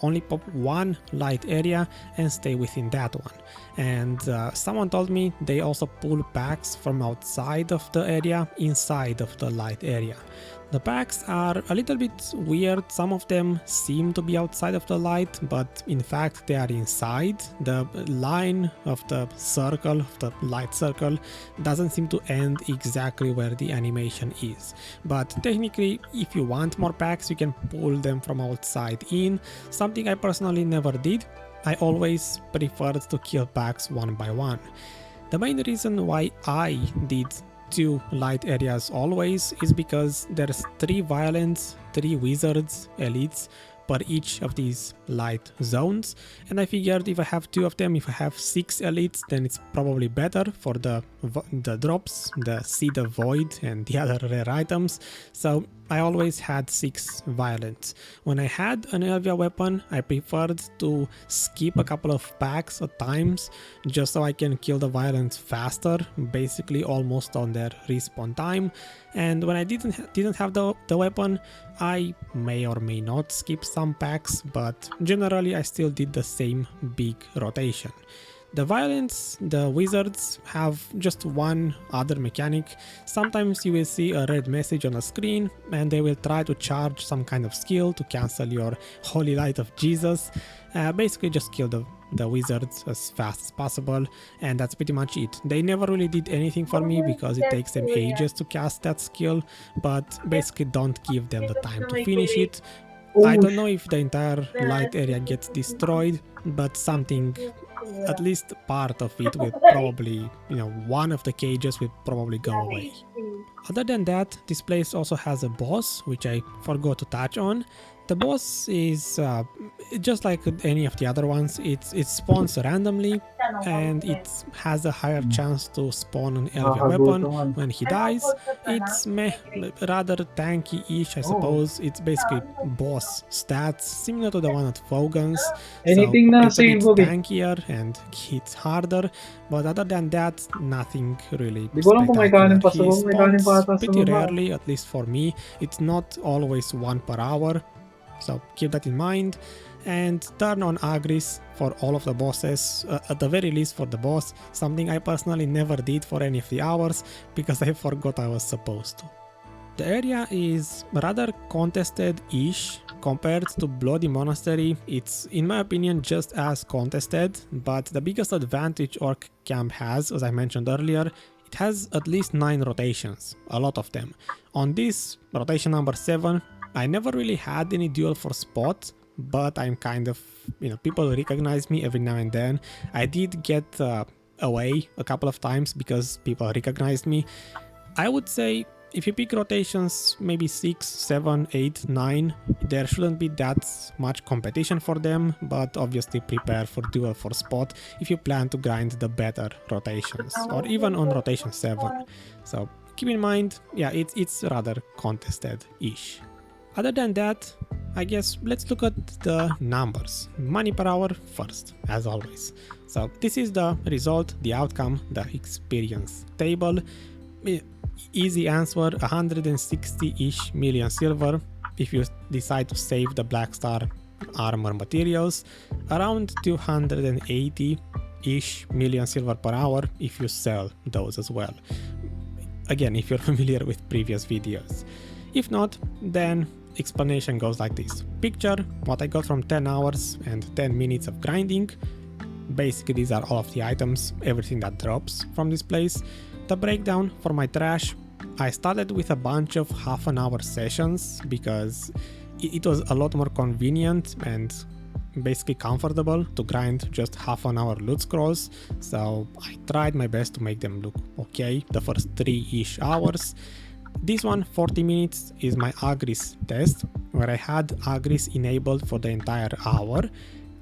only pop one light area and stay within that one. And someone told me they also pull packs from outside of the area inside of the light area. The packs are a little bit weird. Some of them seem to be outside of the light, but in fact they are inside. The line of the circle, of the light circle, doesn't seem to end exactly where the animation is. But technically, if you want more packs, you can pull them from outside in, something I personally never did. I always preferred to kill packs one by one. The main reason why I did 2 light areas always is because there's 3 violence, 3 wizards, elites per each of these light zones, and I figured if I have 2 of them, if I have 6 elites, then it's probably better for the drops, the Seed of Void and the other rare items. So I always had 6 violence. When I had an Elvia weapon, I preferred to skip a couple of packs at times just so I can kill the violence faster, basically almost on their respawn time. And when I didn't have the weapon, I may or may not skip some packs, but generally I still did the same big rotation. The violence, the wizards have just one other mechanic. Sometimes you will see a red message on a screen and they will try to charge some kind of skill to cancel your Holy Light of Jesus. Basically just kill the wizards as fast as possible, and that's pretty much it. They never really did anything for me because it takes them ages to cast that skill, but basically don't give them the time to finish it. I don't know if the entire light area gets destroyed, but something, at least part of it will probably, one of the cages will probably go away. Other than that, this place also has a boss, which I forgot to touch on. The boss is just like any of the other ones. It spawns randomly and it has a higher chance to spawn an Elvia weapon when he dies. It's rather tanky-ish, I suppose. It's basically boss stats, similar to the one at Vogan's. Anything na it's a bit save mo, tankier and hits harder, but other than that, nothing really Di ko alam kung may kanin pa sa spectacular. He baba, may kanin pa spawns ata sa pretty baba. rarely, at least for me. It's not always 1 per hour. So keep that in mind, and turn on Agris for all of the bosses, at the very least for the boss, something I personally never did for any of the hours because I forgot I was supposed to. The area is rather contested-ish. Compared to Bloody Monastery, it's in my opinion just as contested, but the biggest advantage Orc Camp has, as I mentioned earlier, it has at least 9 rotations, a lot of them. On this, rotation number 7, I never really had any duel for spot, but I'm kind of, people recognize me every now and then. I did get away a couple of times because people recognized me. I would say if you pick rotations maybe 6, 7, 8, 9, there shouldn't be that much competition for them, but obviously prepare for duel for spot if you plan to grind the better rotations, or even on rotation 7. So keep in mind, yeah, it's rather contested-ish. Other than that, I guess let's look at the numbers. Money per hour first, as always. So this is the result, the outcome, the experience table. Easy answer, 160-ish million silver if you decide to save the Black Star armor materials, around 280-ish million silver per hour if you sell those as well. Again, if you're familiar with previous videos. If not, then explanation goes like this. Picture what I got from 10 hours and 10 minutes of grinding. Basically these are all of the items, everything that drops from this place. The breakdown for my trash, I started with a bunch of half-an-hour sessions because it was a lot more convenient and basically comfortable to grind just half-an-hour loot scrolls, so I tried my best to make them look okay the first 3-ish hours. This one, 40 minutes, is my Agris test, where I had Agris enabled for the entire hour.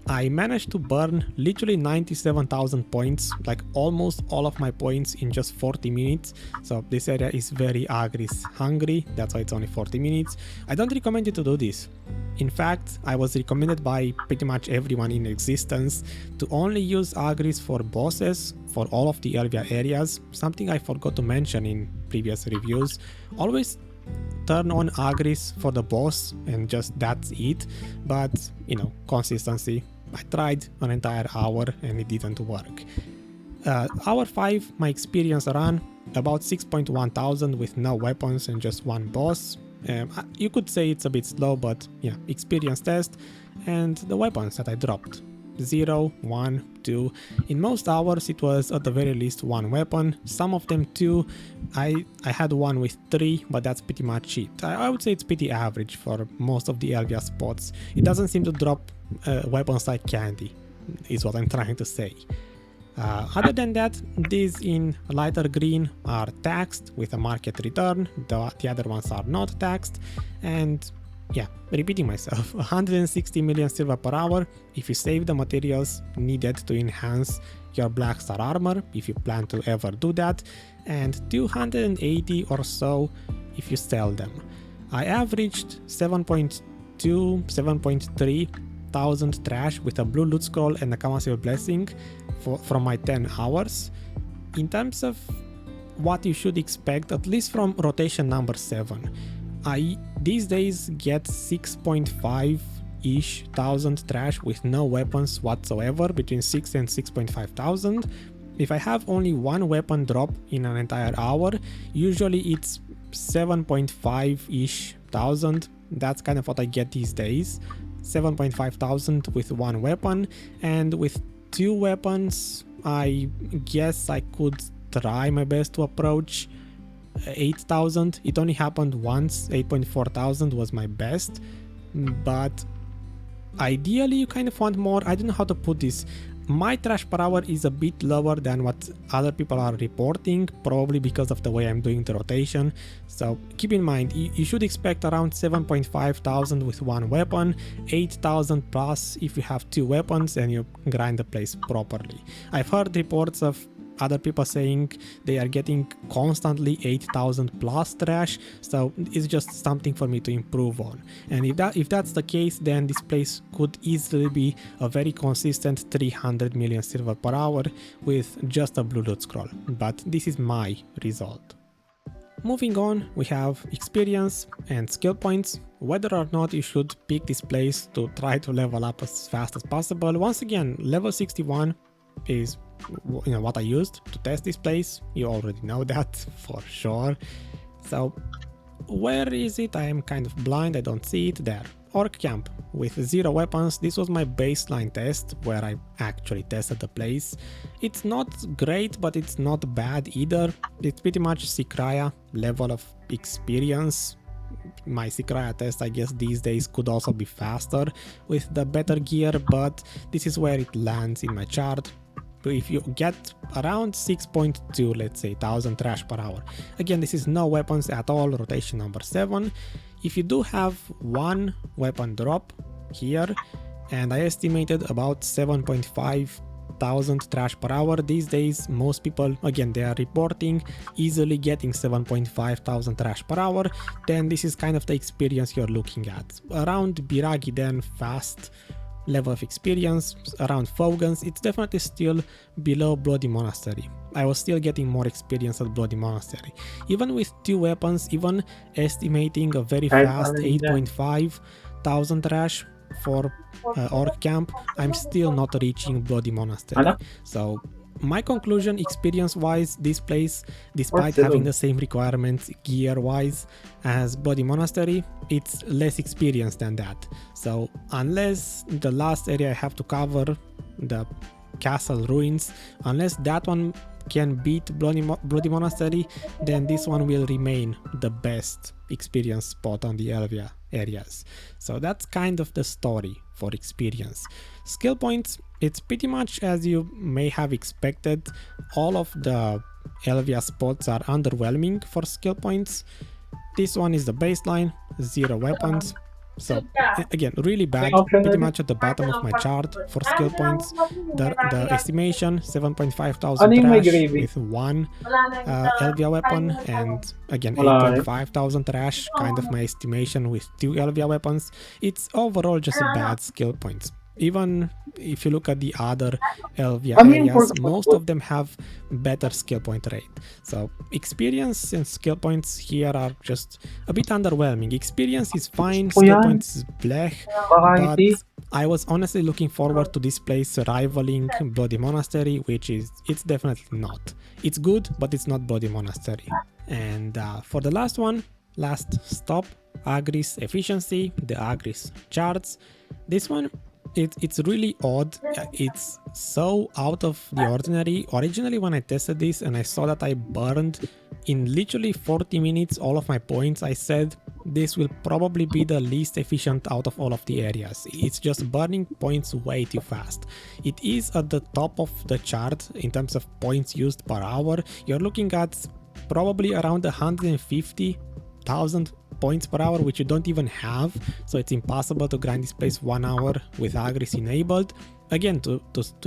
I managed to burn literally 97,000 points, like almost all of my points in just 40 minutes. So this area is very Agris hungry, that's why it's only 40 minutes. I don't recommend you to do this. In fact, I was recommended by pretty much everyone in existence to only use Agris for bosses for all of the Elvia areas, something I forgot to mention in previous reviews. Always turn on agris for the boss and just that's it, but you know, consistency. I tried an entire hour and it didn't work. Hour 5, my experience run, about 6.1 thousand with no weapons and just one boss. You could say it's a bit slow, but yeah, experience test. And the weapons that I dropped. 0, 1, 2. In most hours it was at the very least one weapon, some of them 2. I had one with 3, but that's pretty much it. I would say it's pretty average for most of the Elvia spots. It doesn't seem to drop weapons like candy, is what I'm trying to say. Other than that, these in lighter green are taxed with a market return, the other ones are not taxed, and yeah, repeating myself, 160 million silver per hour if you save the materials needed to enhance your Black Star armor, if you plan to ever do that, and 280 or so if you sell them. I averaged 7.2, 7.3 thousand trash with a blue loot scroll and a Council blessing from my 10 hours. In terms of what you should expect, at least from rotation number 7, I these days get 6.5-ish thousand trash with no weapons whatsoever, between 6 and 6.5 thousand. If I have only one weapon drop in an entire hour, usually it's 7.5-ish thousand. That's kind of what I get these days. 7.5 thousand with one weapon, and with 2 weapons I guess I could try my best to approach 8,000. It only happened once, 8.4 thousand was my best, but ideally you kind of want more. I don't know how to put this. My trash per hour is a bit lower than what other people are reporting, probably because of the way I'm doing the rotation. So keep in mind, you should expect around 7.5 thousand with one weapon, 8,000 plus if you have 2 weapons and you grind the place properly. I've heard reports of other people saying they are getting constantly 8,000 plus trash, so it's just something for me to improve on. And if that's the case, then this place could easily be a very consistent 300 million silver per hour with just a blue loot scroll, but this is my result. Moving on, we have experience and skill points. Whether or not you should pick this place to try to level up as fast as possible. Once again, level 61 is what I used to test this place. You already know that for sure. So where is it? I am kind of blind, I don't see it there. Orc camp with 0 weapons. This was my baseline test where I actually tested the place. It's not great, but it's not bad either. It's pretty much Sikraya level of experience. My Sikraya test, I guess these days could also be faster with the better gear, but this is where it lands in my chart. If you get around 6.2, let's say, thousand trash per hour. Again, this is no weapons at all, rotation number 7. If you do have one weapon drop here, and I estimated about 7.5 thousand trash per hour. These days, most people, again, they are reporting easily getting 7.5 thousand trash per hour. Then this is kind of the experience you're looking at. Around Biragi, then fast level of experience, around Fogans, it's definitely still below Bloody Monastery. I was still getting more experience at Bloody Monastery. Even with 2 weapons, even estimating a very fast 8.5 thousand trash for Orc camp, I'm still not reaching Bloody Monastery. So my conclusion, experience wise, this place, despite having the same requirements gear wise as Bloody Monastery, it's less experience than that. So unless the last area I have to cover, the castle ruins, unless that one can beat Bloody Monastery, then this one will remain the best experience spot on the Elvia areas. So that's kind of the story for experience. Skill points, it's pretty much as you may have expected. All of the Elvia spots are underwhelming for skill points. This one is the baseline, 0 weapons. So again, really bad, pretty much at the bottom of my chart for skill points. The estimation, 7.5 thousand trash with 1 Elvia weapon, and again 8.5 thousand trash, kind of my estimation with 2 Elvia weapons. It's overall just a bad skill points. even if you look at the other Elvia I mean, areas, for most of them have better skill point rate. So experience and skill points here are just a bit underwhelming. Experience is fine, ko skill yan. points is blech, Baka but hindi. I was honestly looking forward to this place rivaling Bloody Monastery, which it's definitely not. It's good, but it's not Bloody Monastery. And for the last one, last stop, Agris efficiency, the Agris charts. This one, it's really odd. It's so out of the ordinary. Originally when I tested this and I saw that I burned in literally 40 minutes all of my points, I said this will probably be the least efficient out of all of the areas. It's just burning points way too fast. It is at the top of the chart in terms of points used per hour. You're looking at probably around 150,000 points per hour, which you don't even have, so it's impossible to grind this place 1 hour with Agris enabled. Again, to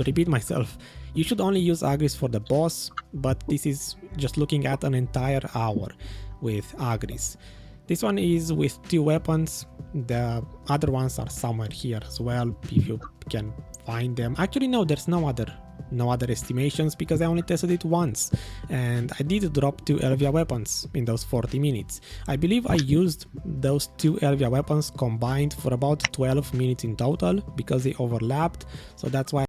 repeat myself, you should only use Agris for the boss, but this is just looking at an entire hour with Agris. This one is with 2 weapons, the other ones are somewhere here as well, if you can find them. Actually no, there's no other estimations because I only tested it once, and I did drop 2 Elvia weapons in those 40 minutes. I believe I used those 2 Elvia weapons combined for about 12 minutes in total because they overlapped, so that's why